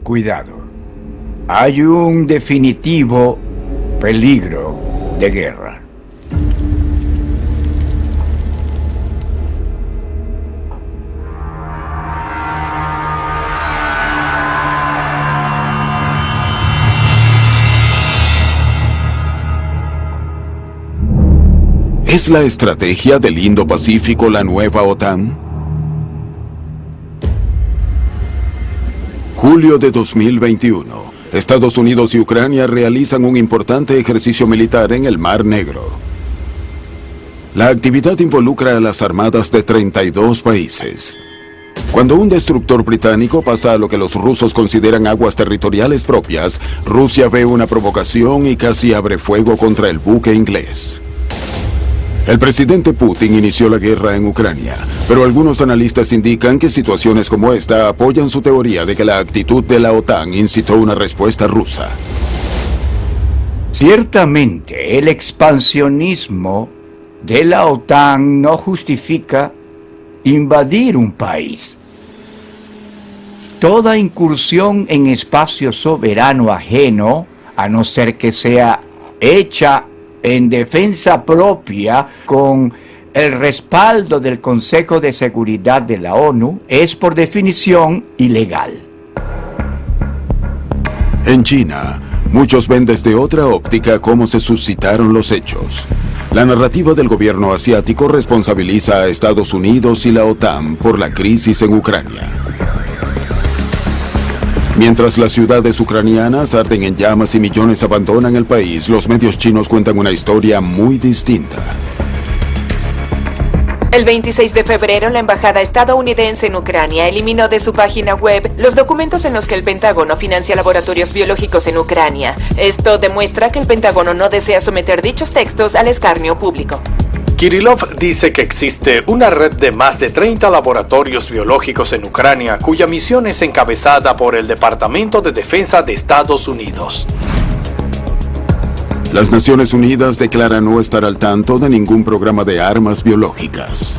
Cuidado. Hay un definitivo peligro de guerra. ¿Es la estrategia del Indo-Pacífico la nueva OTAN? Julio de 2021. Estados Unidos y Ucrania realizan un importante ejercicio militar en el Mar Negro. La actividad involucra a las armadas de 32 países. Cuando un destructor británico pasa a lo que los rusos consideran aguas territoriales propias, Rusia ve una provocación y casi abre fuego contra el buque inglés. El presidente Putin inició la guerra en Ucrania, pero algunos analistas indican que situaciones como esta apoyan su teoría de que la actitud de la OTAN incitó una respuesta rusa. Ciertamente, el expansionismo de la OTAN no justifica invadir un país. Toda incursión en espacio soberano ajeno, a no ser que sea hecha en defensa propia con el respaldo del Consejo de Seguridad de la ONU, es por definición ilegal. En China, muchos ven desde otra óptica cómo se suscitaron los hechos. La narrativa del gobierno asiático responsabiliza a Estados Unidos y la OTAN por la crisis en Ucrania. Mientras las ciudades ucranianas arden en llamas y millones abandonan el país, los medios chinos cuentan una historia muy distinta. El 26 de febrero, la embajada estadounidense en Ucrania eliminó de su página web los documentos en los que el Pentágono financia laboratorios biológicos en Ucrania. Esto demuestra que el Pentágono no desea someter dichos textos al escarnio público. Kirillov dice que existe una red de más de 30 laboratorios biológicos en Ucrania, cuya misión es encabezada por el Departamento de Defensa de Estados Unidos. Las Naciones Unidas declaran no estar al tanto de ningún programa de armas biológicas.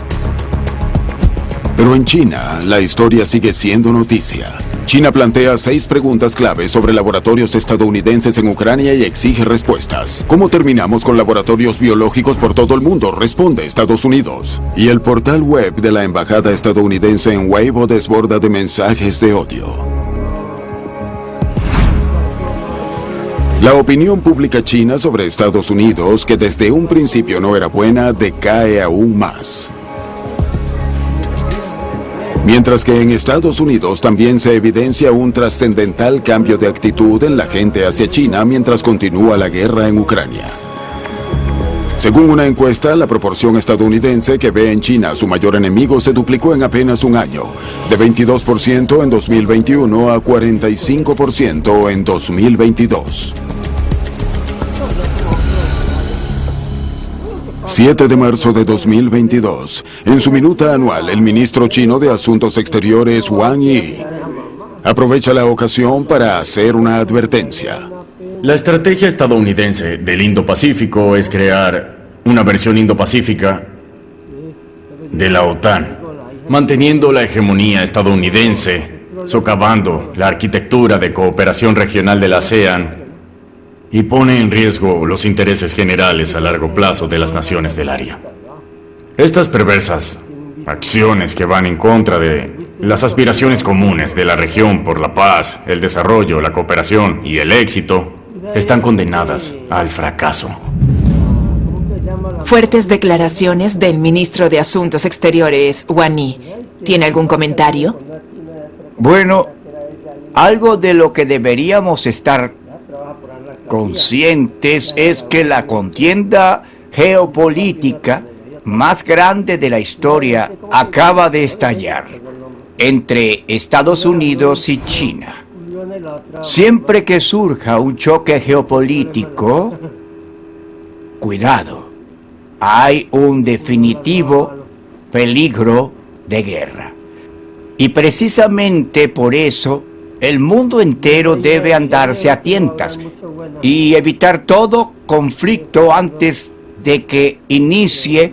Pero en China, la historia sigue siendo noticia. China plantea 6 preguntas clave sobre laboratorios estadounidenses en Ucrania y exige respuestas. ¿Cómo terminamos con laboratorios biológicos por todo el mundo?, responde Estados Unidos. Y el portal web de la embajada estadounidense en Weibo desborda de mensajes de odio. La opinión pública china sobre Estados Unidos, que desde un principio no era buena, decae aún más. Mientras que en Estados Unidos también se evidencia un trascendental cambio de actitud en la gente hacia China mientras continúa la guerra en Ucrania. Según una encuesta, la proporción estadounidense que ve en China a su mayor enemigo se duplicó en apenas un año, de 22% en 2021 a 45% en 2022. 7 de marzo de 2022. En su minuta anual, el ministro chino de Asuntos Exteriores, Wang Yi, aprovecha la ocasión para hacer una advertencia. La estrategia estadounidense del Indo-Pacífico es crear una versión Indo-Pacífica de la OTAN, manteniendo la hegemonía estadounidense, socavando la arquitectura de cooperación regional de la ASEAN y pone en riesgo los intereses generales a largo plazo de las naciones del área. Estas perversas acciones que van en contra de las aspiraciones comunes de la región por la paz, el desarrollo, la cooperación y el éxito están condenadas al fracaso. Fuertes declaraciones del ministro de Asuntos Exteriores, Wang Yi. ¿Tiene algún comentario? Bueno, algo de lo que deberíamos estar conscientes es que la contienda geopolítica más grande de la historia acaba de estallar entre Estados Unidos y China. Siempre que surja un choque geopolítico, cuidado, hay un definitivo peligro de guerra. Y precisamente por eso, el mundo entero debe andarse a tientas y evitar todo conflicto antes de que inicie,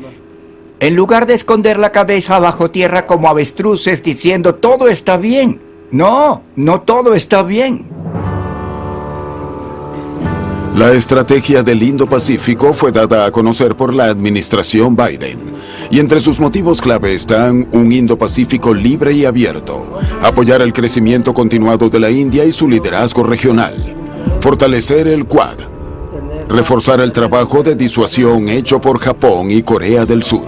en lugar de esconder la cabeza bajo tierra como avestruces diciendo todo está bien. No, no todo está bien. La estrategia del Indo-Pacífico fue dada a conocer por la administración Biden. Y entre sus motivos clave están un Indo-Pacífico libre y abierto, apoyar el crecimiento continuado de la India y su liderazgo regional, fortalecer el Quad, reforzar el trabajo de disuasión hecho por Japón y Corea del Sur,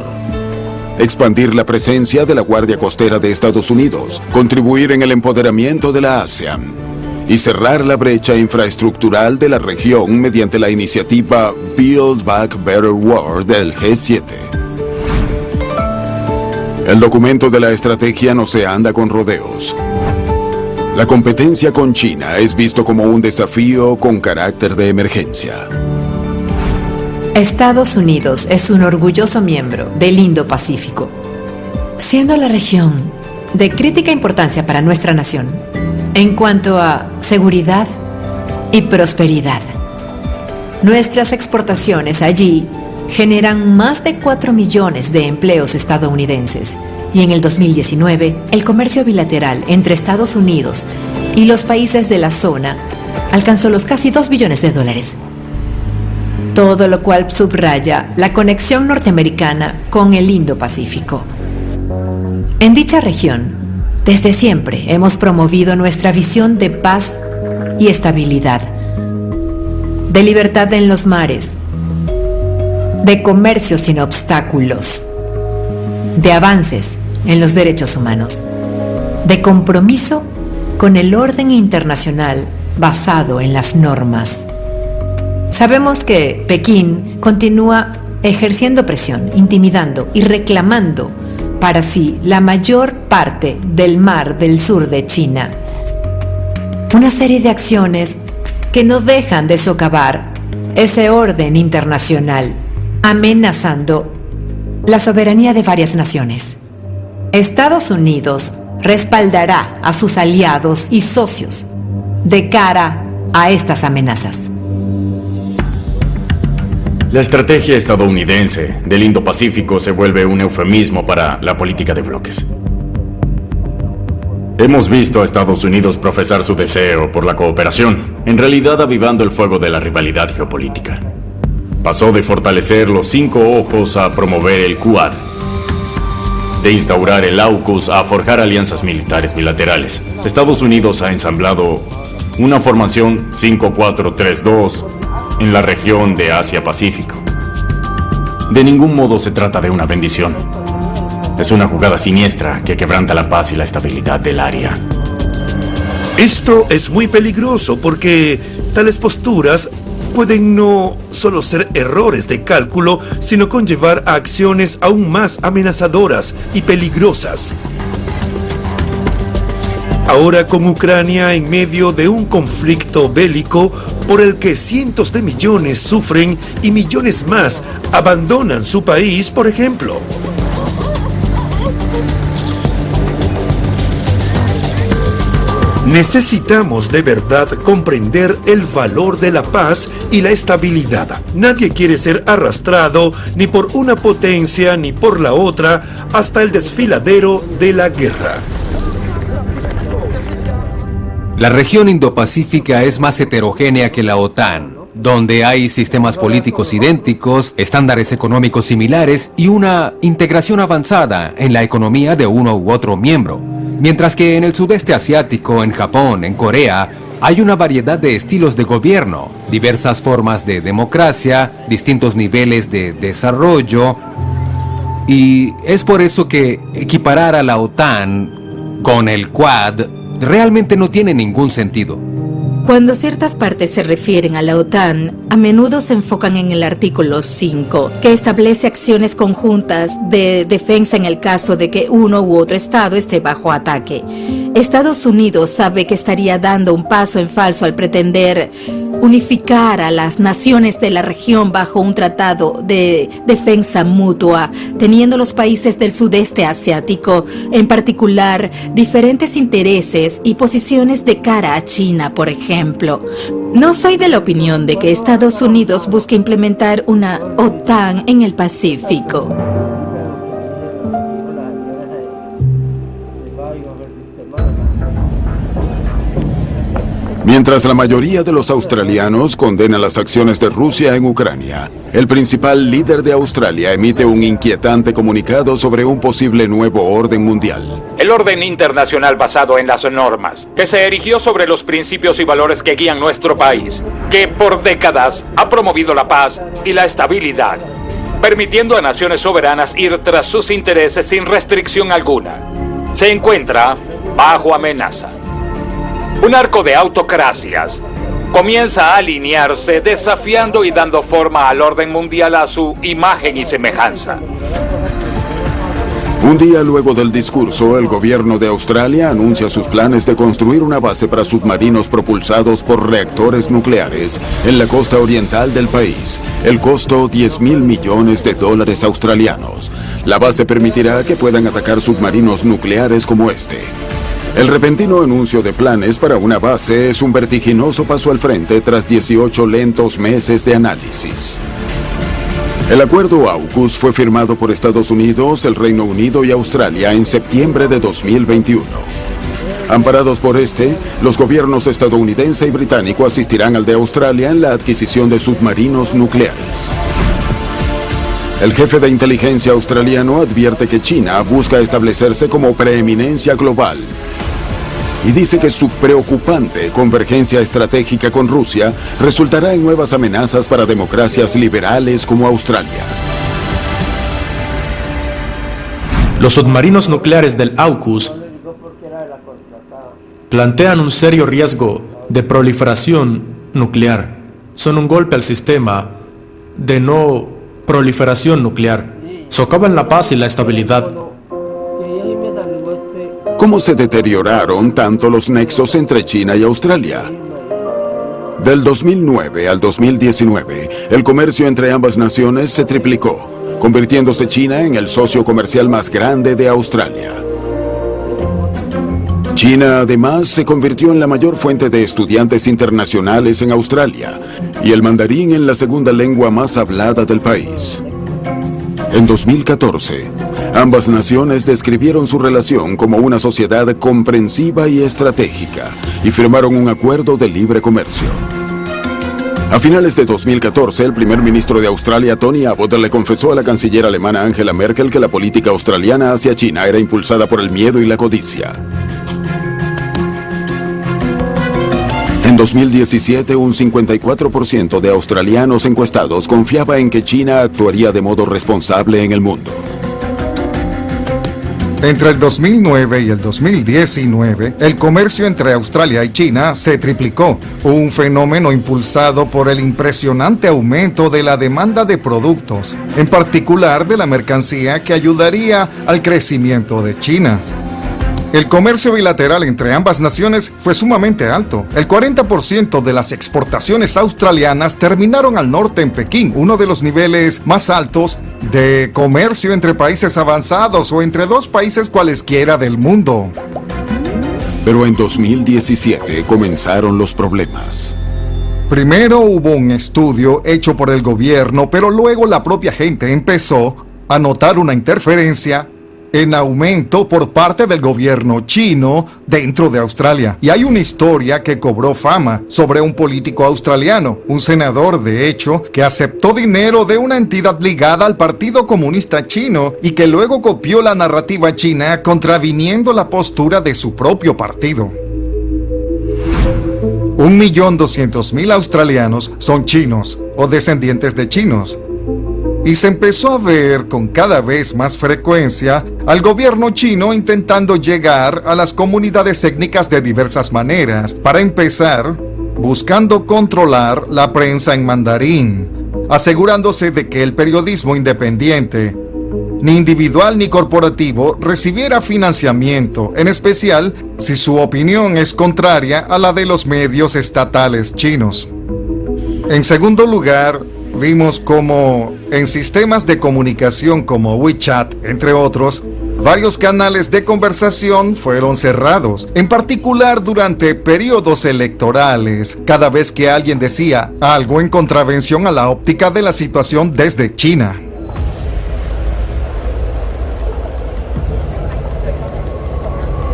expandir la presencia de la Guardia Costera de Estados Unidos, contribuir en el empoderamiento de la ASEAN y cerrar la brecha infraestructural de la región mediante la iniciativa Build Back Better World del G7. El documento de la estrategia no se anda con rodeos. La competencia con China es visto como un desafío con carácter de emergencia. Estados Unidos es un orgulloso miembro del Indo-Pacífico, siendo la región de crítica importancia para nuestra nación en cuanto a seguridad y prosperidad. Nuestras exportaciones allí generan más de 4 millones de empleos estadounidenses y en el 2019 el comercio bilateral entre Estados Unidos y los países de la zona alcanzó los casi 2 billones de dólares. Todo lo cual subraya la conexión norteamericana con el Indo-Pacífico. En dicha región, desde siempre hemos promovido nuestra visión de paz y estabilidad, de libertad en los mares, de comercio sin obstáculos, de avances en los derechos humanos, de compromiso con el orden internacional basado en las normas. Sabemos que Pekín continúa ejerciendo presión, intimidando y reclamando para sí la mayor parte del mar del sur de China. Una serie de acciones que no dejan de socavar ese orden internacional, amenazando la soberanía de varias naciones. Estados Unidos respaldará a sus aliados y socios de cara a estas amenazas. La estrategia estadounidense del Indo-Pacífico se vuelve un eufemismo para la política de bloques. Hemos visto a Estados Unidos profesar su deseo por la cooperación, en realidad avivando el fuego de la rivalidad geopolítica. Pasó de fortalecer los 5 ojos a promover el Quad, de instaurar el AUKUS a forjar alianzas militares bilaterales. Estados Unidos ha ensamblado una formación 5-4-3-2 en la región de Asia-Pacífico. De ningún modo se trata de una bendición. Es una jugada siniestra que quebranta la paz y la estabilidad del área. Esto es muy peligroso porque tales posturas pueden no solo ser errores de cálculo, sino conllevar a acciones aún más amenazadoras y peligrosas. Ahora con Ucrania en medio de un conflicto bélico por el que cientos de millones sufren y millones más abandonan su país, por ejemplo. Necesitamos de verdad comprender el valor de la paz y la estabilidad. Nadie quiere ser arrastrado ni por una potencia ni por la otra hasta el desfiladero de la guerra. La región Indo-Pacífica es más heterogénea que la OTAN, donde hay sistemas políticos idénticos, estándares económicos similares y una integración avanzada en la economía de uno u otro miembro. Mientras que en el sudeste asiático, en Japón, en Corea, hay una variedad de estilos de gobierno, diversas formas de democracia, distintos niveles de desarrollo, y es por eso que equiparar a la OTAN con el Quad realmente no tiene ningún sentido. Cuando ciertas partes se refieren a la OTAN, a menudo se enfocan en el artículo 5, que establece acciones conjuntas de defensa en el caso de que uno u otro estado esté bajo ataque. Estados Unidos sabe que estaría dando un paso en falso al pretender unificar a las naciones de la región bajo un tratado de defensa mutua, teniendo los países del sudeste asiático, en particular, diferentes intereses y posiciones de cara a China, por ejemplo. No soy de la opinión de que Estados Unidos busque implementar una OTAN en el Pacífico. Mientras la mayoría de los australianos condena las acciones de Rusia en Ucrania, el principal líder de Australia emite un inquietante comunicado sobre un posible nuevo orden mundial. El orden internacional basado en las normas, que se erigió sobre los principios y valores que guían nuestro país, que por décadas ha promovido la paz y la estabilidad, permitiendo a naciones soberanas ir tras sus intereses sin restricción alguna, se encuentra bajo amenaza. Un arco de autocracias comienza a alinearse, desafiando y dando forma al orden mundial a su imagen y semejanza. Un día luego del discurso, el gobierno de Australia anuncia sus planes de construir una base para submarinos propulsados por reactores nucleares en la costa oriental del país. El costo, $10,000 millones australianos. La base permitirá que puedan atacar submarinos nucleares como este. El repentino anuncio de planes para una base es un vertiginoso paso al frente tras 18 lentos meses de análisis. El acuerdo AUKUS fue firmado por Estados Unidos, el Reino Unido y Australia en septiembre de 2021. Amparados por los gobiernos estadounidense y británico asistirán al de Australia en la adquisición de submarinos nucleares. El jefe de inteligencia australiano advierte que China busca establecerse como preeminencia global y dice que su preocupante convergencia estratégica con Rusia resultará en nuevas amenazas para democracias liberales como Australia. Los submarinos nucleares del AUKUS plantean un serio riesgo de proliferación nuclear. Son un golpe al sistema de no proliferación nuclear. Socavan la paz y la estabilidad. ¿Cómo se deterioraron tanto los nexos entre China y Australia? Del 2009 al 2019, el comercio entre ambas naciones se triplicó, convirtiéndose China en el socio comercial más grande de Australia. China, además, se convirtió en la mayor fuente de estudiantes internacionales en Australia y el mandarín en la segunda lengua más hablada del país. En 2014, ambas naciones describieron su relación como una sociedad comprensiva y estratégica y firmaron un acuerdo de libre comercio. A finales de 2014, el primer ministro de Australia, Tony Abbott, le confesó a la canciller alemana Angela Merkel que la política australiana hacia China era impulsada por el miedo y la codicia. En 2017, un 54% de australianos encuestados confiaba en que China actuaría de modo responsable en el mundo. Entre el 2009 y el 2019, el comercio entre Australia y China se triplicó, un fenómeno impulsado por el impresionante aumento de la demanda de productos, en particular de la mercancía que ayudaría al crecimiento de China. El comercio bilateral entre ambas naciones fue sumamente alto. El 40% de las exportaciones australianas terminaron al norte en Pekín, uno de los niveles más altos de comercio entre países avanzados o entre dos países cualesquiera del mundo. Pero en 2017 comenzaron los problemas. Primero hubo un estudio hecho por el gobierno, pero luego la propia gente empezó a notar una interferencia en aumento por parte del gobierno chino dentro de Australia. Y hay una historia que cobró fama sobre un político australiano, un senador de hecho, que aceptó dinero de una entidad ligada al Partido Comunista Chino y que luego copió la narrativa china contraviniendo la postura de su propio partido. 1.200.000 australianos son chinos o descendientes de chinos. Y se empezó a ver con cada vez más frecuencia al gobierno chino intentando llegar a las comunidades étnicas de diversas maneras. Para empezar, buscando controlar la prensa en mandarín, asegurándose de que el periodismo independiente, ni individual ni corporativo, recibiera financiamiento, en especial si su opinión es contraria a la de los medios estatales chinos. En segundo lugar, vimos cómo en sistemas de comunicación como WeChat, entre otros, varios canales de conversación fueron cerrados, en particular durante periodos electorales, cada vez que alguien decía algo en contravención a la óptica de la situación desde China.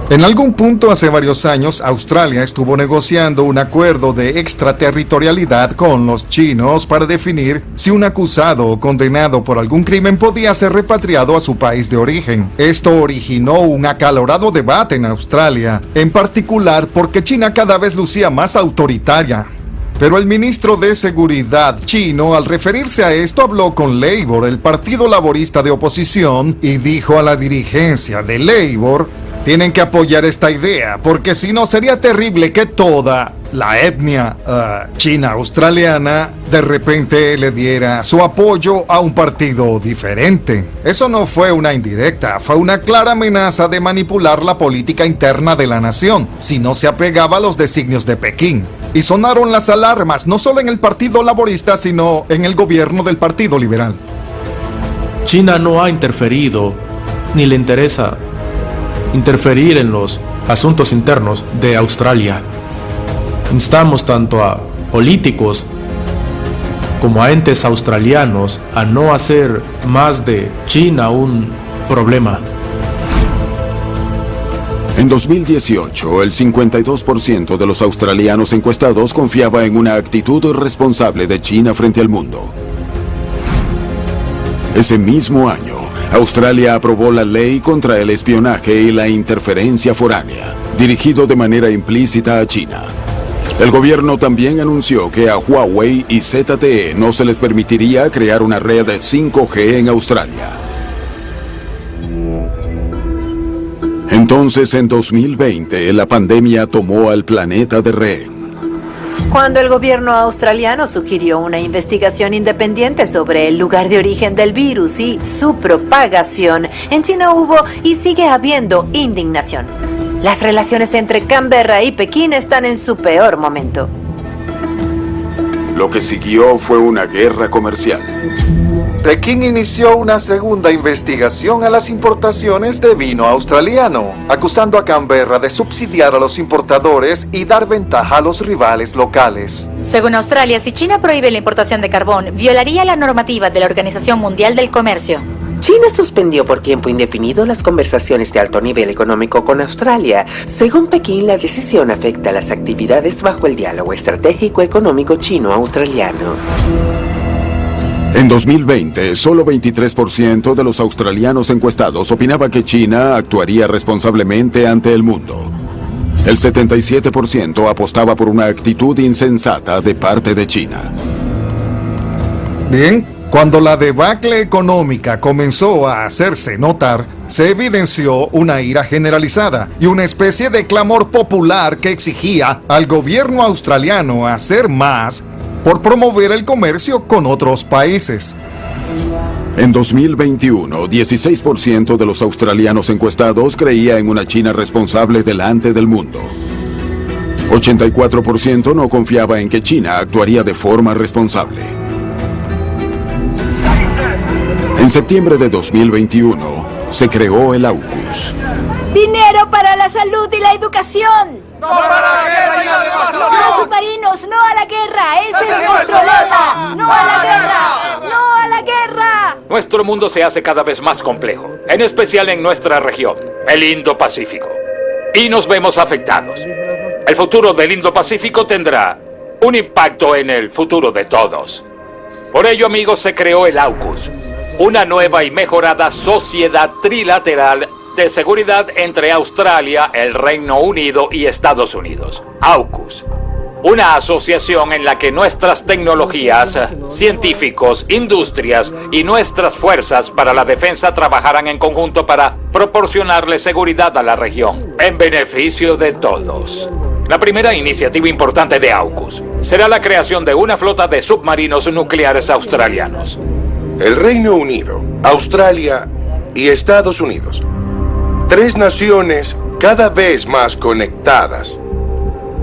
En algún punto hace varios años, Australia estuvo negociando un acuerdo de extraterritorialidad con los chinos para definir si un acusado o condenado por algún crimen podía ser repatriado a su país de origen. Esto originó un acalorado debate en Australia, en particular porque China cada vez lucía más autoritaria. Pero el ministro de Seguridad chino, al referirse a esto, habló con Labour, el partido laborista de oposición, y dijo a la dirigencia de Labour: tienen que apoyar esta idea, porque si no sería terrible que toda la etnia china-australiana de repente le diera su apoyo a un partido diferente. Eso no fue una indirecta, fue una clara amenaza de manipular la política interna de la nación, si no se apegaba a los designios de Pekín. Y sonaron las alarmas, no solo en el Partido Laborista, sino en el gobierno del Partido Liberal. China no ha interferido, ni le interesa interferir en los asuntos internos de Australia. Instamos tanto a políticos como a entes australianos a no hacer más de China un problema. En 2018, el 52% de los australianos encuestados confiaba en una actitud responsable de China frente al mundo. Ese mismo año, Australia aprobó la ley contra el espionaje y la interferencia foránea, dirigido de manera implícita a China. El gobierno también anunció que a Huawei y ZTE no se les permitiría crear una red de 5G en Australia. Entonces, en 2020, la pandemia tomó al planeta de rehén. Cuando el gobierno australiano sugirió una investigación independiente sobre el lugar de origen del virus y su propagación, en China hubo y sigue habiendo indignación. Las relaciones entre Canberra y Pekín están en su peor momento. Lo que siguió fue una guerra comercial. Pekín inició una segunda investigación a las importaciones de vino australiano, acusando a Canberra de subsidiar a los importadores y dar ventaja a los rivales locales. Según Australia, si China prohíbe la importación de carbón, violaría la normativa de la Organización Mundial del Comercio. China suspendió por tiempo indefinido las conversaciones de alto nivel económico con Australia. Según Pekín, la decisión afecta las actividades bajo el diálogo estratégico económico chino-australiano. En 2020, solo 23% de los australianos encuestados opinaba que China actuaría responsablemente ante el mundo. El 77% apostaba por una actitud insensata de parte de China. Bien, cuando la debacle económica comenzó a hacerse notar, se evidenció una ira generalizada y una especie de clamor popular que exigía al gobierno australiano hacer más por promover el comercio con otros países. En 2021, 16% de los australianos encuestados creía en una China responsable delante del mundo. 84% no confiaba en que China actuaría de forma responsable. En septiembre de 2021, se creó el AUKUS. ¡Dinero para la salud y la educación! ¡No para la guerra y la devastación! ¡No a los submarinos! ¡No a la guerra! ¡Ese es nuestro lema! ¡No a la guerra! ¡No a la guerra! Nuestro mundo se hace cada vez más complejo, en especial en nuestra región, el Indo-Pacífico. Y nos vemos afectados. El futuro del Indo-Pacífico tendrá un impacto en el futuro de todos. Por ello, amigos, se creó el AUKUS, una nueva y mejorada sociedad trilateral de seguridad entre Australia, el Reino Unido y Estados Unidos. AUKUS, una asociación en la que nuestras tecnologías, científicos, industrias y nuestras fuerzas para la defensa trabajarán en conjunto para proporcionarle seguridad a la región, en beneficio de todos. La primera iniciativa importante de AUKUS será la creación de una flota de submarinos nucleares australianos. El Reino Unido, Australia y Estados Unidos. 3 naciones cada vez más conectadas.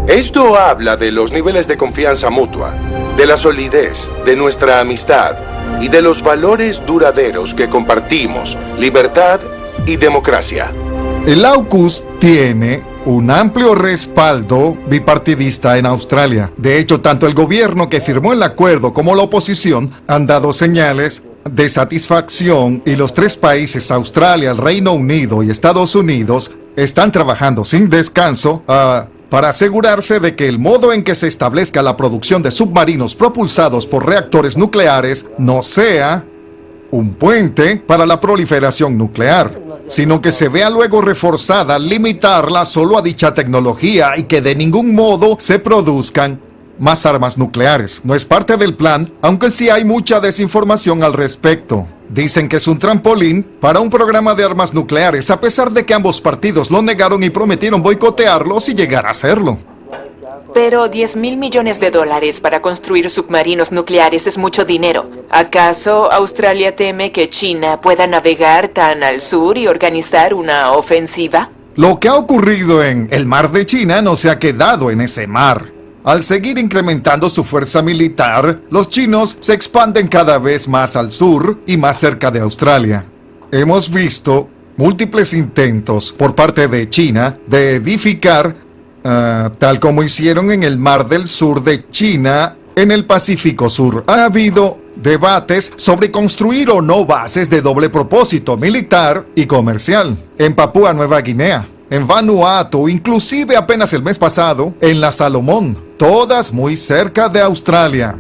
Esto habla de los niveles de confianza mutua, de la solidez de nuestra amistad y de los valores duraderos que compartimos, libertad y democracia. El AUKUS tiene un amplio respaldo bipartidista en Australia. De hecho, tanto el gobierno que firmó el acuerdo como la oposición han dado señales de satisfacción y los 3 países, Australia, el Reino Unido y Estados Unidos, están trabajando sin descanso para asegurarse de que el modo en que se establezca la producción de submarinos propulsados por reactores nucleares no sea un puente para la proliferación nuclear, sino que se vea luego reforzada al limitarla solo a dicha tecnología y que de ningún modo se produzcan más armas nucleares. No es parte del plan, aunque sí hay mucha desinformación al respecto. Dicen que es un trampolín para un programa de armas nucleares, a pesar de que ambos partidos lo negaron y prometieron boicotearlo si llegara a hacerlo. Pero $10.000 millones para construir submarinos nucleares es mucho dinero. ¿Acaso Australia teme que China pueda navegar tan al sur y organizar una ofensiva? Lo que ha ocurrido en el mar de China no se ha quedado en ese mar. Al seguir incrementando su fuerza militar, los chinos se expanden cada vez más al sur y más cerca de Australia. Hemos visto múltiples intentos por parte de China de edificar, tal como hicieron en el mar del sur de China, en el Pacífico Sur. Ha habido debates sobre construir o no bases de doble propósito militar y comercial en Papúa Nueva Guinea, en Vanuatu, inclusive apenas el mes pasado en las Salomón, todas muy cerca de Australia.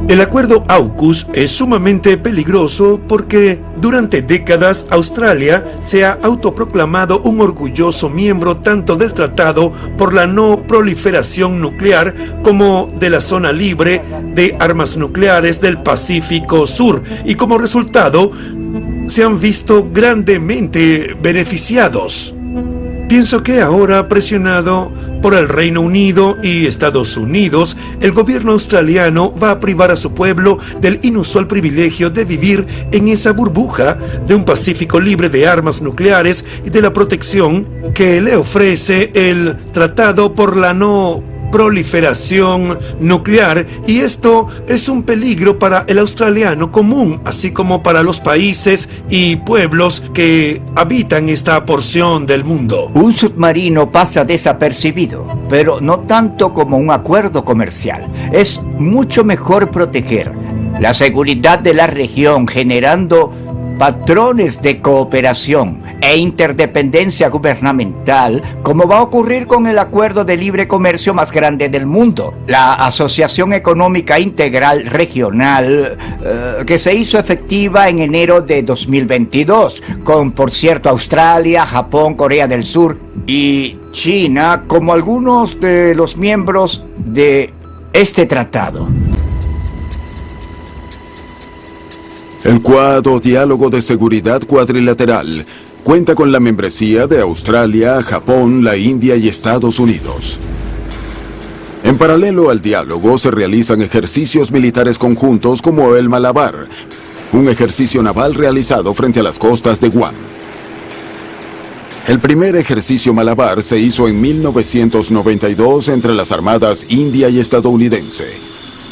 El acuerdo AUKUS es sumamente peligroso porque durante décadas Australia se ha autoproclamado un orgulloso miembro tanto del Tratado por la No Proliferación Nuclear como de la Zona Libre de Armas Nucleares del Pacífico Sur, y como resultado se han visto grandemente beneficiados. Pienso que ahora, presionado por el Reino Unido y Estados Unidos, el gobierno australiano va a privar a su pueblo del inusual privilegio de vivir en esa burbuja de un Pacífico libre de armas nucleares y de la protección que le ofrece el Tratado por la No Proliferación Nuclear, y esto es un peligro para el australiano común, así como para los países y pueblos que habitan esta porción del mundo. Un submarino pasa desapercibido, pero no tanto como un acuerdo comercial. Es mucho mejor proteger la seguridad de la región generando patrones de cooperación e interdependencia gubernamental, como va a ocurrir con el acuerdo de libre comercio más grande del mundo, la Asociación Económica Integral Regional, que se hizo efectiva en enero de 2022, con, por cierto, Australia, Japón, Corea del Sur y China como algunos de los miembros de este tratado. El Quad, o Diálogo de Seguridad Cuadrilateral, cuenta con la membresía de Australia, Japón, la India y Estados Unidos. En paralelo al diálogo se realizan ejercicios militares conjuntos como el Malabar, un ejercicio naval realizado frente a las costas de Guam. El primer ejercicio Malabar se hizo en 1992 entre las armadas india y estadounidense.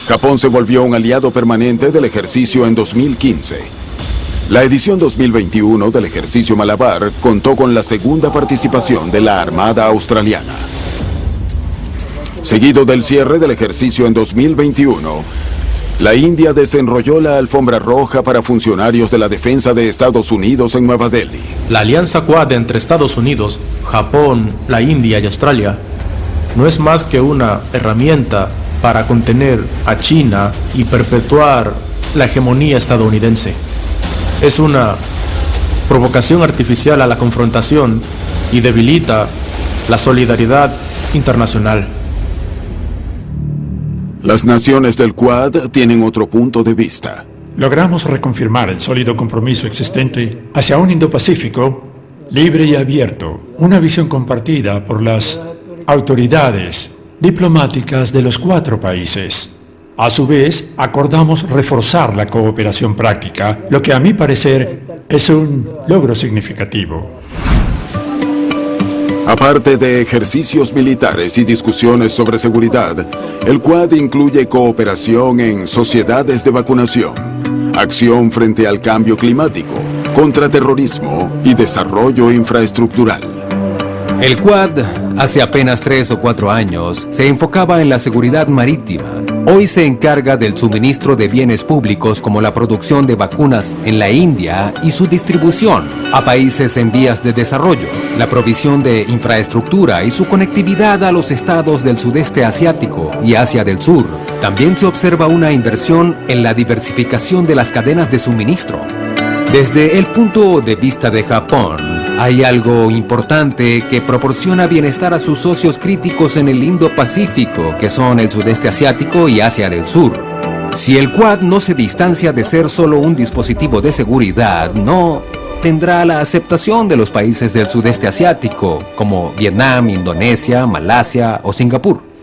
Japón se volvió un aliado permanente del ejercicio en 2015. La edición 2021 del ejercicio Malabar contó con la segunda participación de la Armada Australiana. Seguido del cierre del ejercicio en 2021, la India desenrolló la alfombra roja para funcionarios de la defensa de Estados Unidos en Nueva Delhi. La alianza Quad entre Estados Unidos, Japón, la India y Australia no es más que una herramienta para contener a China y perpetuar la hegemonía estadounidense. Es una provocación artificial a la confrontación y debilita la solidaridad internacional. Las naciones del Quad tienen otro punto de vista. Logramos reconfirmar el sólido compromiso existente hacia un Indo-Pacífico libre y abierto, una visión compartida por las autoridades diplomáticas de los 4 países. A su vez, acordamos reforzar la cooperación práctica, lo que a mi parecer es un logro significativo. Aparte de ejercicios militares y discusiones sobre seguridad, el Quad incluye cooperación en sociedades de vacunación, acción frente al cambio climático, contraterrorismo y desarrollo infraestructural. El Quad, hace apenas 3 o 4 años, se enfocaba en la seguridad marítima. Hoy se encarga del suministro de bienes públicos como la producción de vacunas en la India y su distribución a países en vías de desarrollo, la provisión de infraestructura y su conectividad a los estados del sudeste asiático y Asia del Sur. También se observa una inversión en la diversificación de las cadenas de suministro. Desde el punto de vista de Japón, hay algo importante que proporciona bienestar a sus socios críticos en el Indo-Pacífico, que son el sudeste asiático y Asia del Sur. Si el Quad no se distancia de ser solo un dispositivo de seguridad, no tendrá la aceptación de los países del sudeste asiático, como Vietnam, Indonesia, Malasia o Singapur.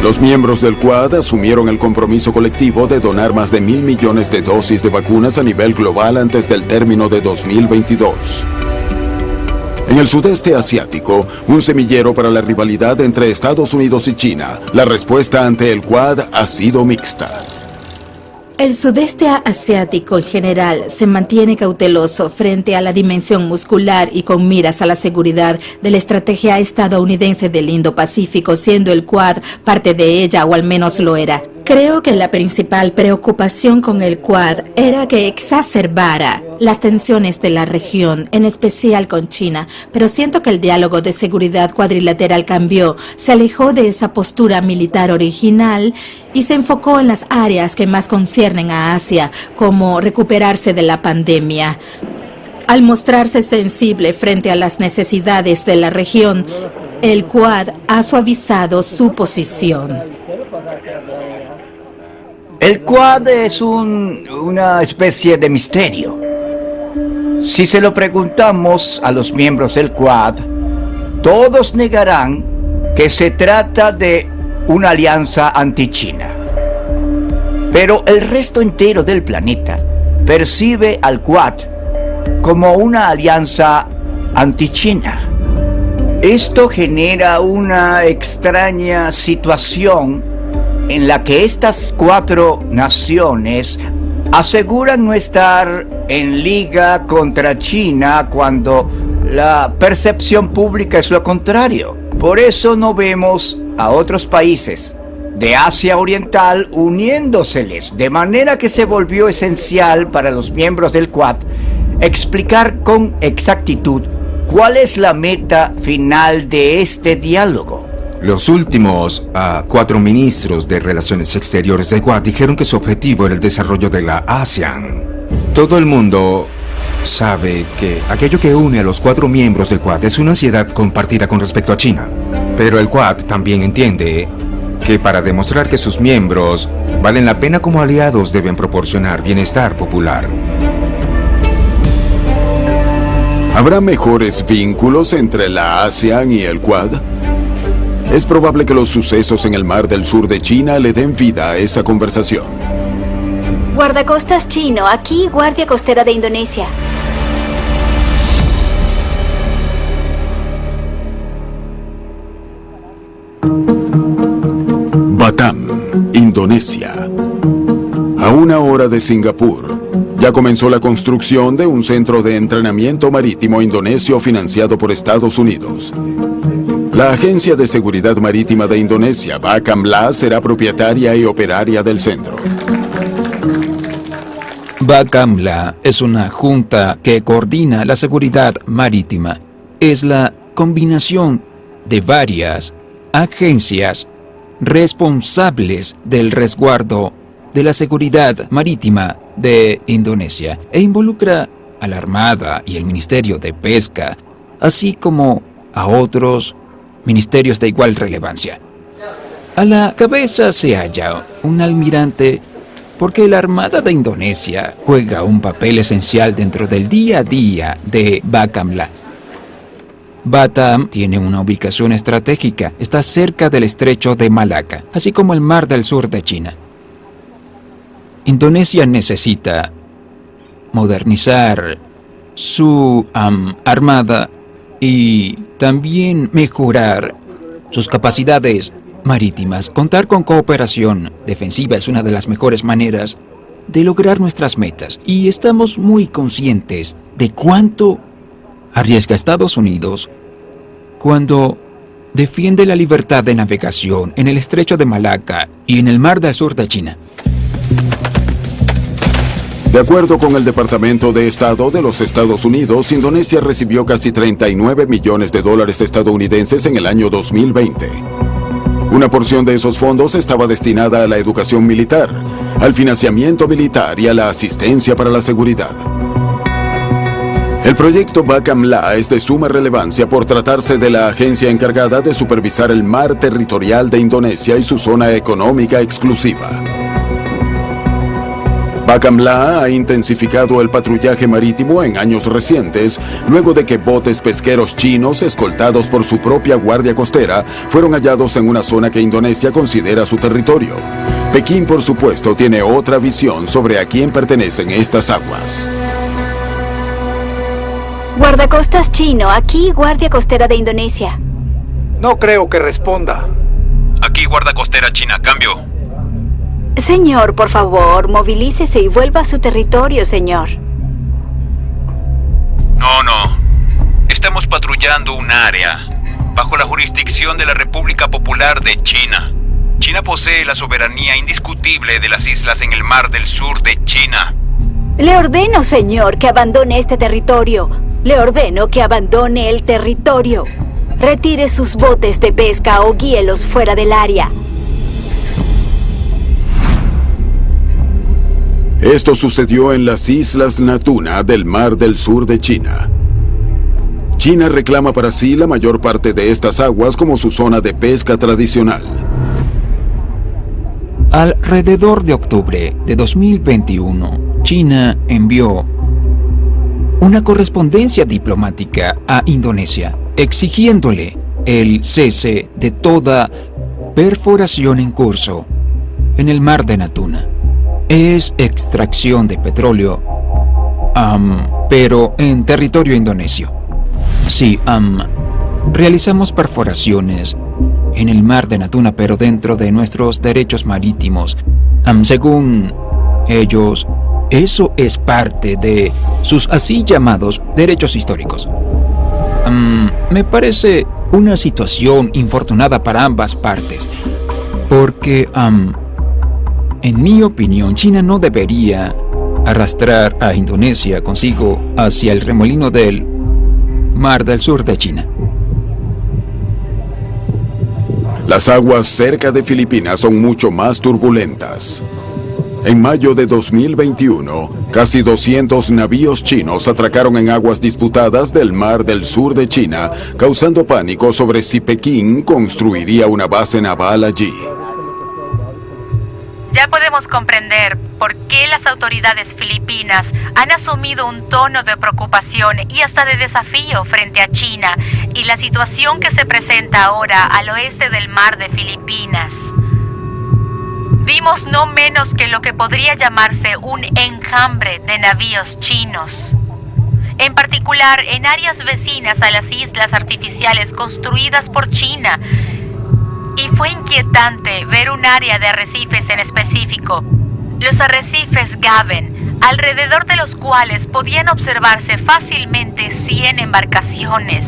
Los miembros del Quad asumieron el compromiso colectivo de donar más de 1.000 millones de dosis de vacunas a nivel global antes del término de 2022. En el sudeste asiático, un semillero para la rivalidad entre Estados Unidos y China, la respuesta ante el Quad ha sido mixta. El sudeste asiático en general se mantiene cauteloso frente a la dimensión muscular y con miras a la seguridad de la estrategia estadounidense del Indo-Pacífico, siendo el Quad parte de ella, o al menos lo era. Creo que la principal preocupación con el Quad era que exacerbara las tensiones de la región, en especial con China, pero siento que el diálogo de seguridad cuadrilateral cambió, se alejó de esa postura militar original y se enfocó en las áreas que más conciernen a Asia, como recuperarse de la pandemia. Al mostrarse sensible frente a las necesidades de la región, el Quad ha suavizado su posición. El Quad es una especie de misterio. Si se lo preguntamos a los miembros del Quad, todos negarán que se trata de una alianza anti-China. Pero el resto entero del planeta percibe al Quad como una alianza anti-China. Esto genera una extraña situación en la que estas 4 naciones aseguran no estar en liga contra China cuando la percepción pública es lo contrario. Por eso no vemos a otros países de Asia Oriental uniéndoseles, de manera que se volvió esencial para los miembros del Quad explicar con exactitud cuál es la meta final de este diálogo. Los últimos 4 ministros de Relaciones Exteriores del Quad dijeron que su objetivo era el desarrollo de la ASEAN. Todo el mundo sabe que aquello que une a los 4 miembros del Quad es una ansiedad compartida con respecto a China. Pero el Quad también entiende que para demostrar que sus miembros valen la pena como aliados deben proporcionar bienestar popular. ¿Habrá mejores vínculos entre la ASEAN y el Quad? Es probable que los sucesos en el mar del sur de China le den vida a esa conversación. Guardacostas chino, aquí Guardia Costera de Indonesia. Batam, Indonesia. A 1 hora de Singapur, ya comenzó la construcción de un centro de entrenamiento marítimo indonesio financiado por Estados Unidos. La Agencia de Seguridad Marítima de Indonesia, Bakamla, será propietaria y operaria del centro. Bakamla es una junta que coordina la seguridad marítima. Es la combinación de varias agencias responsables del resguardo de la seguridad marítima de Indonesia e involucra a la Armada y el Ministerio de Pesca, así como a otros ministerios de igual relevancia. A la cabeza se halla un almirante porque la Armada de Indonesia juega un papel esencial dentro del día a día de Bakamla. Batam tiene una ubicación estratégica, está cerca del estrecho de Malaca, así como el mar del sur de China. Indonesia necesita modernizar su armada y también mejorar sus capacidades marítimas. Contar con cooperación defensiva es una de las mejores maneras de lograr nuestras metas y estamos muy conscientes de cuánto arriesga Estados Unidos cuando defiende la libertad de navegación en el estrecho de Malaca y en el mar del sur de China. De acuerdo con el Departamento de Estado de los Estados Unidos, Indonesia recibió casi 39 millones de dólares estadounidenses en el año 2020. Una porción de esos fondos estaba destinada a la educación militar, al financiamiento militar y a la asistencia para la seguridad. El proyecto Bakamla es de suma relevancia por tratarse de la agencia encargada de supervisar el mar territorial de Indonesia y su zona económica exclusiva. Bakamla ha intensificado el patrullaje marítimo en años recientes, luego de que botes pesqueros chinos escoltados por su propia guardia costera fueron hallados en una zona que Indonesia considera su territorio. Pekín, por supuesto, tiene otra visión sobre a quién pertenecen estas aguas. Guardacostas chino, aquí guardia costera de Indonesia. No creo que responda. Aquí guarda costera china, cambio. Señor, por favor, movilícese y vuelva a su territorio, señor. No. Estamos patrullando un área bajo la jurisdicción de la República Popular de China. China posee la soberanía indiscutible de las islas en el mar del sur de China. Le ordeno, señor, que abandone este territorio. Le ordeno que abandone el territorio. Retire sus botes de pesca o guíelos fuera del área. Esto sucedió en las Islas Natuna del mar del sur de China. China reclama para sí la mayor parte de estas aguas como su zona de pesca tradicional. Alrededor de octubre de 2021, China envió una correspondencia diplomática a Indonesia exigiéndole el cese de toda perforación en curso en el mar de Natuna. Es extracción de petróleo, pero en territorio indonesio. Sí, realizamos perforaciones en el mar de Natuna, pero dentro de nuestros derechos marítimos. Según ellos, eso es parte de sus así llamados derechos históricos. Me parece una situación infortunada para ambas partes, porque, en mi opinión, China no debería arrastrar a Indonesia consigo hacia el remolino del mar del sur de China. Las aguas cerca de Filipinas son mucho más turbulentas. En mayo de 2021, casi 200 navíos chinos atracaron en aguas disputadas del mar del sur de China, causando pánico sobre si Pekín construiría una base naval allí. Ya podemos comprender por qué las autoridades filipinas han asumido un tono de preocupación y hasta de desafío frente a China y la situación que se presenta ahora al oeste del mar de Filipinas. Vimos no menos que lo que podría llamarse un enjambre de navíos chinos, en particular en áreas vecinas a las islas artificiales construidas por China. Y fue inquietante ver un área de arrecifes en específico, los arrecifes Gaven, alrededor de los cuales podían observarse fácilmente 100 embarcaciones.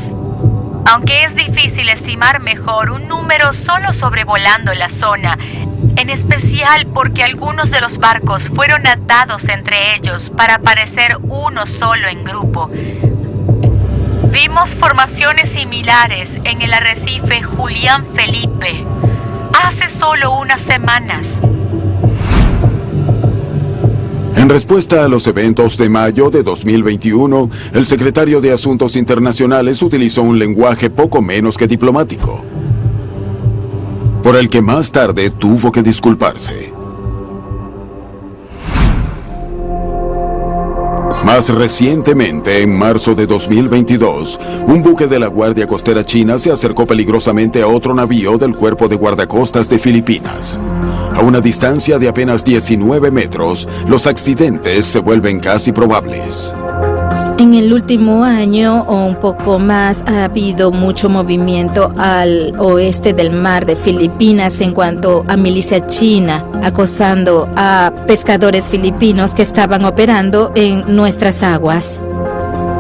Aunque es difícil estimar mejor un número solo sobrevolando la zona, en especial porque algunos de los barcos fueron atados entre ellos para parecer uno solo en grupo. Vimos formaciones similares en el arrecife Julián Felipe hace solo unas semanas. En respuesta a los eventos de mayo de 2021, el secretario de Asuntos Internacionales utilizó un lenguaje poco menos que diplomático, por el que más tarde tuvo que disculparse. Más recientemente, en marzo de 2022, un buque de la Guardia Costera China se acercó peligrosamente a otro navío del Cuerpo de Guardacostas de Filipinas. A una distancia de apenas 19 metros, los accidentes se vuelven casi probables. En el último año o un poco más ha habido mucho movimiento al oeste del mar de Filipinas en cuanto a milicia china acosando a pescadores filipinos que estaban operando en nuestras aguas.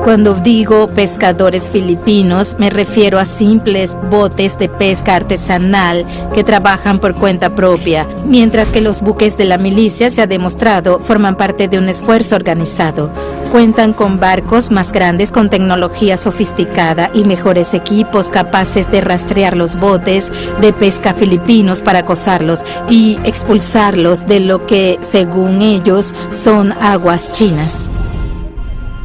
Cuando digo pescadores filipinos, me refiero a simples botes de pesca artesanal que trabajan por cuenta propia, mientras que los buques de la milicia, se ha demostrado, forman parte de un esfuerzo organizado. Cuentan con barcos más grandes con tecnología sofisticada y mejores equipos capaces de rastrear los botes de pesca filipinos para acosarlos y expulsarlos de lo que, según ellos, son aguas chinas.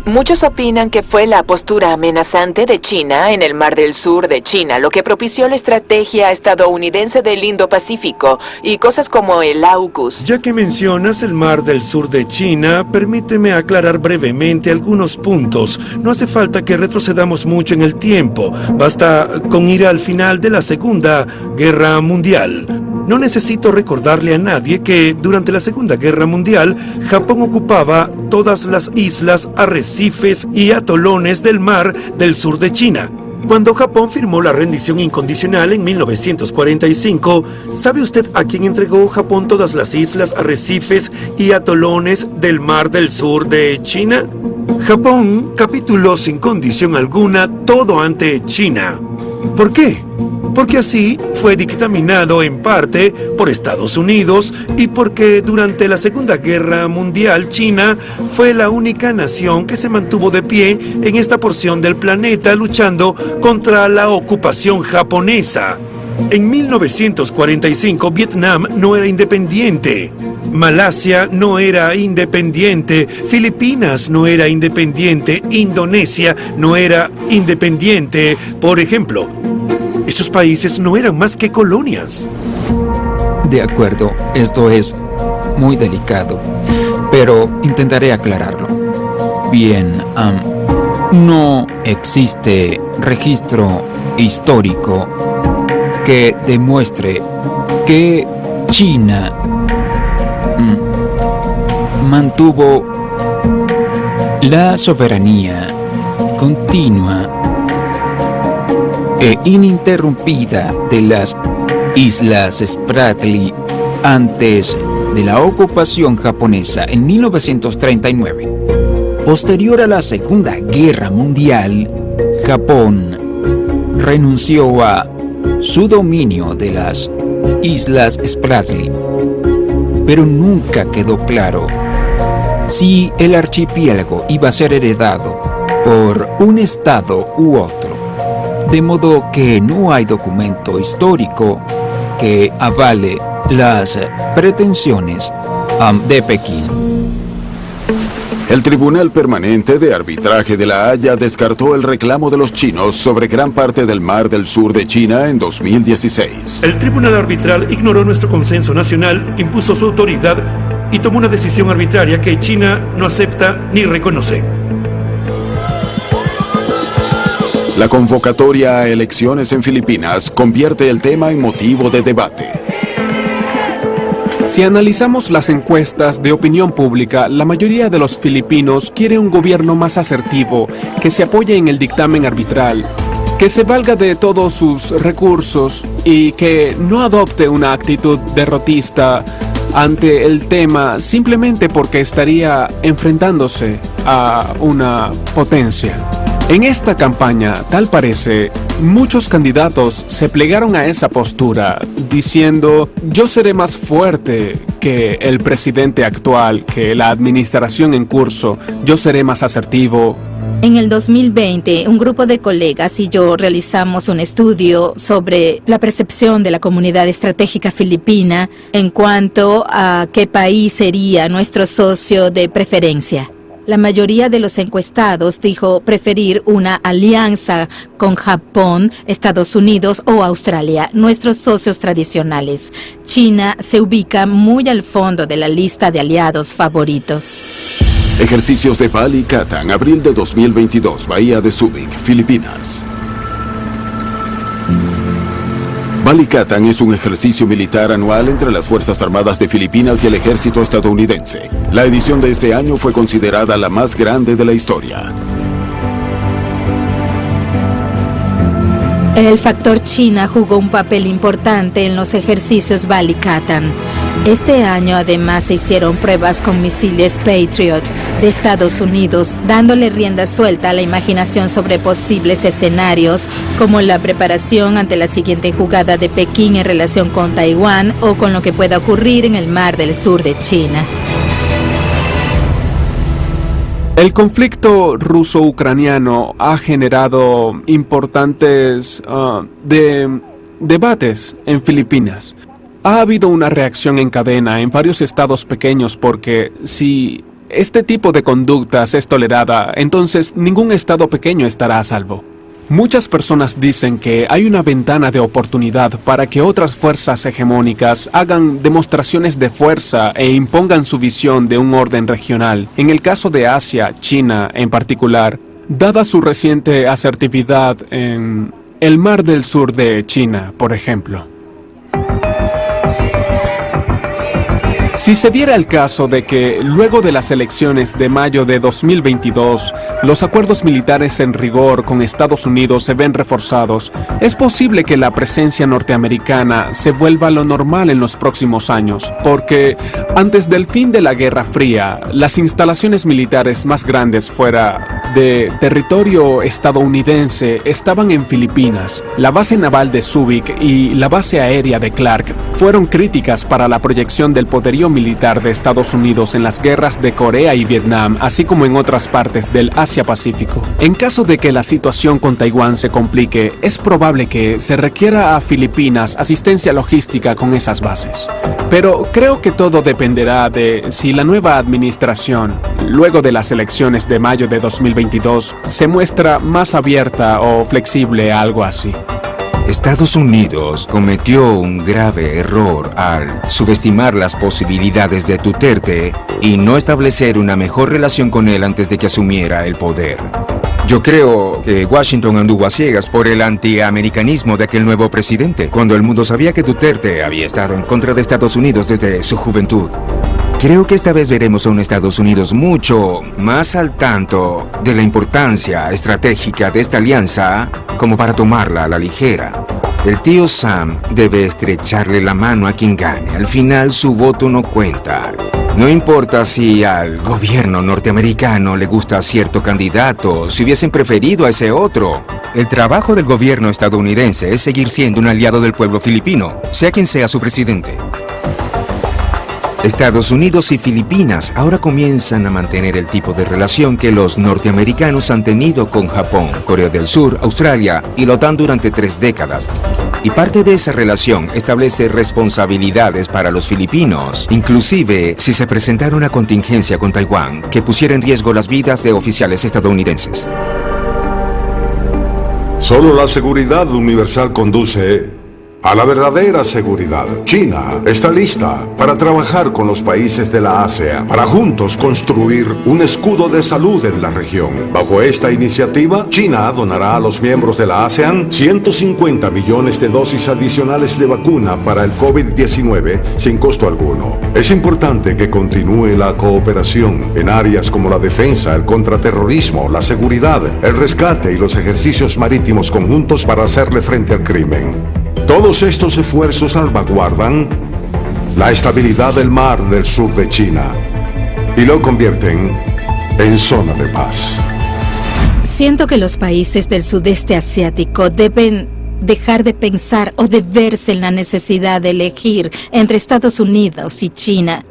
Muchos opinan que fue la postura amenazante de China en el Mar del Sur de China lo que propició la estrategia estadounidense del Indo-Pacífico y cosas como el AUKUS. Ya que mencionas el Mar del Sur de China, permíteme aclarar brevemente algunos puntos. No hace falta que retrocedamos mucho en el tiempo. Basta con ir al final de la Segunda Guerra Mundial. No necesito recordarle a nadie que durante la Segunda Guerra Mundial, Japón ocupaba todas las islas, arrecifes y atolones del Mar del Sur de China. Cuando Japón firmó la rendición incondicional en 1945, ¿sabe usted a quién entregó Japón todas las islas, arrecifes y atolones del Mar del Sur de China? Japón capituló sin condición alguna todo ante China. ¿Por qué? Porque así fue dictaminado en parte por Estados Unidos y porque durante la Segunda Guerra Mundial China fue la única nación que se mantuvo de pie en esta porción del planeta luchando contra la ocupación japonesa. En 1945 Vietnam no era independiente, Malasia no era independiente, Filipinas no era independiente, Indonesia no era independiente, por ejemplo. Esos países no eran más que colonias. De acuerdo, esto es muy delicado, pero intentaré aclararlo. Bien, no existe registro histórico que demuestre que China mantuvo la soberanía continua e ininterrumpida de las Islas Spratly antes de la ocupación japonesa en 1939. Posterior a la Segunda Guerra Mundial, Japón renunció a su dominio de las Islas Spratly, pero nunca quedó claro si el archipiélago iba a ser heredado por un estado u otro. De modo que no hay documento histórico que avale las pretensiones de Pekín. El Tribunal Permanente de Arbitraje de La Haya descartó el reclamo de los chinos sobre gran parte del Mar del Sur de China en 2016. El Tribunal Arbitral ignoró nuestro consenso nacional, impuso su autoridad y tomó una decisión arbitraria que China no acepta ni reconoce. La convocatoria a elecciones en Filipinas convierte el tema en motivo de debate. Si analizamos las encuestas de opinión pública, la mayoría de los filipinos quiere un gobierno más asertivo, que se apoye en el dictamen arbitral, que se valga de todos sus recursos y que no adopte una actitud derrotista ante el tema simplemente porque estaría enfrentándose a una potencia. En esta campaña, tal parece, muchos candidatos se plegaron a esa postura, diciendo: yo seré más fuerte que el presidente actual, que la administración en curso, yo seré más asertivo. En el 2020, un grupo de colegas y yo realizamos un estudio sobre la percepción de la comunidad estratégica filipina en cuanto a qué país sería nuestro socio de preferencia. La mayoría de los encuestados dijo preferir una alianza con Japón, Estados Unidos o Australia, nuestros socios tradicionales. China se ubica muy al fondo de la lista de aliados favoritos. Ejercicios de Balikatan, abril de 2022, Bahía de Subic, Filipinas. Balikatan es un ejercicio militar anual entre las Fuerzas Armadas de Filipinas y el ejército estadounidense. La edición de este año fue considerada la más grande de la historia. El factor China jugó un papel importante en los ejercicios Balikatan. Este año además se hicieron pruebas con misiles Patriot de Estados Unidos, dándole rienda suelta a la imaginación sobre posibles escenarios, como la preparación ante la siguiente jugada de Pekín en relación con Taiwán o con lo que pueda ocurrir en el Mar del Sur de China. El conflicto ruso-ucraniano ha generado importantes debates en Filipinas. Ha habido una reacción en cadena en varios estados pequeños porque si este tipo de conductas es tolerada, entonces ningún estado pequeño estará a salvo. Muchas personas dicen que hay una ventana de oportunidad para que otras fuerzas hegemónicas hagan demostraciones de fuerza e impongan su visión de un orden regional. En el caso de Asia, China en particular, dada su reciente asertividad en el Mar del Sur de China, por ejemplo. Si se diera el caso de que, luego de las elecciones de mayo de 2022, los acuerdos militares en rigor con Estados Unidos se ven reforzados, es posible que la presencia norteamericana se vuelva lo normal en los próximos años, porque antes del fin de la Guerra Fría, las instalaciones militares más grandes fuera de territorio estadounidense estaban en Filipinas. La base naval de Subic y la base aérea de Clark fueron críticas para la proyección del poderío militar de Estados Unidos en las guerras de Corea y Vietnam, así como en otras partes del Asia-Pacífico. En caso de que la situación con Taiwán se complique, es probable que se requiera a Filipinas asistencia logística con esas bases. Pero creo que todo dependerá de si la nueva administración, luego de las elecciones de mayo de 2022, se muestra más abierta o flexible a algo así. Estados Unidos cometió un grave error al subestimar las posibilidades de Duterte y no establecer una mejor relación con él antes de que asumiera el poder. Yo creo que Washington anduvo a ciegas por el antiamericanismo de aquel nuevo presidente, cuando el mundo sabía que Duterte había estado en contra de Estados Unidos desde su juventud. Creo que esta vez veremos a un Estados Unidos mucho más al tanto de la importancia estratégica de esta alianza como para tomarla a la ligera. El tío Sam debe estrecharle la mano a quien gane. Al final su voto no cuenta. No importa si al gobierno norteamericano le gusta cierto candidato, si hubiesen preferido a ese otro. El trabajo del gobierno estadounidense es seguir siendo un aliado del pueblo filipino, sea quien sea su presidente. Estados Unidos y Filipinas ahora comienzan a mantener el tipo de relación que los norteamericanos han tenido con Japón, Corea del Sur, Australia y la OTAN durante 3 décadas. Y parte de esa relación establece responsabilidades para los filipinos, inclusive si se presentara una contingencia con Taiwán que pusiera en riesgo las vidas de oficiales estadounidenses. Solo la seguridad universal conduce a la verdadera seguridad. China está lista para trabajar con los países de la ASEAN para juntos construir un escudo de salud en la región. Bajo esta iniciativa, China donará a los miembros de la ASEAN 150 millones de dosis adicionales de vacuna para el COVID-19 sin costo alguno. Es importante que continúe la cooperación en áreas como la defensa, el contraterrorismo, la seguridad, el rescate y los ejercicios marítimos conjuntos para hacerle frente al crimen. Todos estos esfuerzos salvaguardan la estabilidad del Mar del Sur de China y lo convierten en zona de paz. Siento que los países del sudeste asiático deben dejar de pensar o de verse en la necesidad de elegir entre Estados Unidos y China.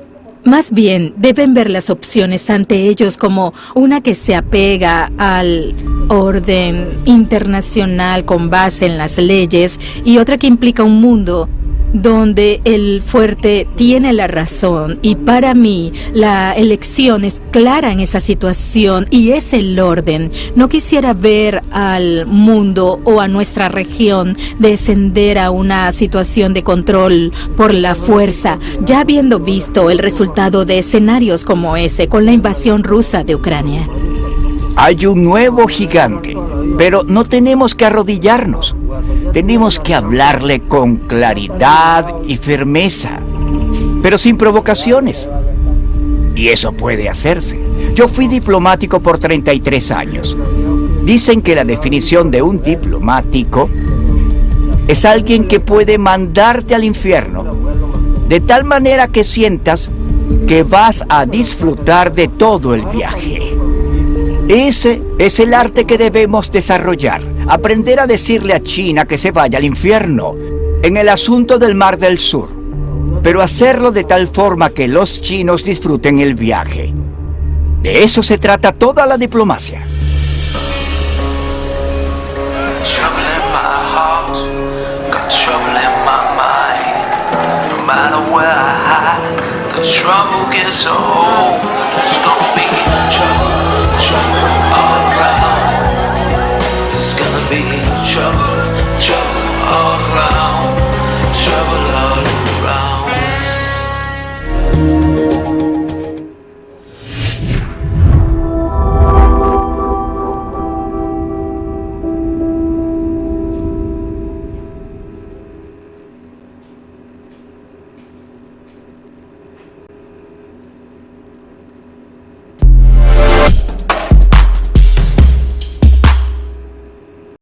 Más bien, deben ver las opciones ante ellos como una que se apega al orden internacional con base en las leyes y otra que implica un mundo donde el fuerte tiene la razón, y para mí la elección es clara en esa situación y es el orden. No quisiera ver al mundo o a nuestra región descender a una situación de control por la fuerza, ya habiendo visto el resultado de escenarios como ese con la invasión rusa de Ucrania. Hay un nuevo gigante, pero no tenemos que arrodillarnos. Tenemos que hablarle con claridad y firmeza, pero sin provocaciones. Y eso puede hacerse. Yo fui diplomático por 33 años. Dicen que la definición de un diplomático es alguien que puede mandarte al infierno de tal manera que sientas que vas a disfrutar de todo el viaje. Ese es el arte que debemos desarrollar. Aprender a decirle a China que se vaya al infierno en el asunto del Mar del Sur, pero hacerlo de tal forma que los chinos disfruten el viaje. De eso se trata toda la diplomacia. Trouble in my heart, got trouble in my mind. No matter where I hide, the trouble gets old. It's gonna be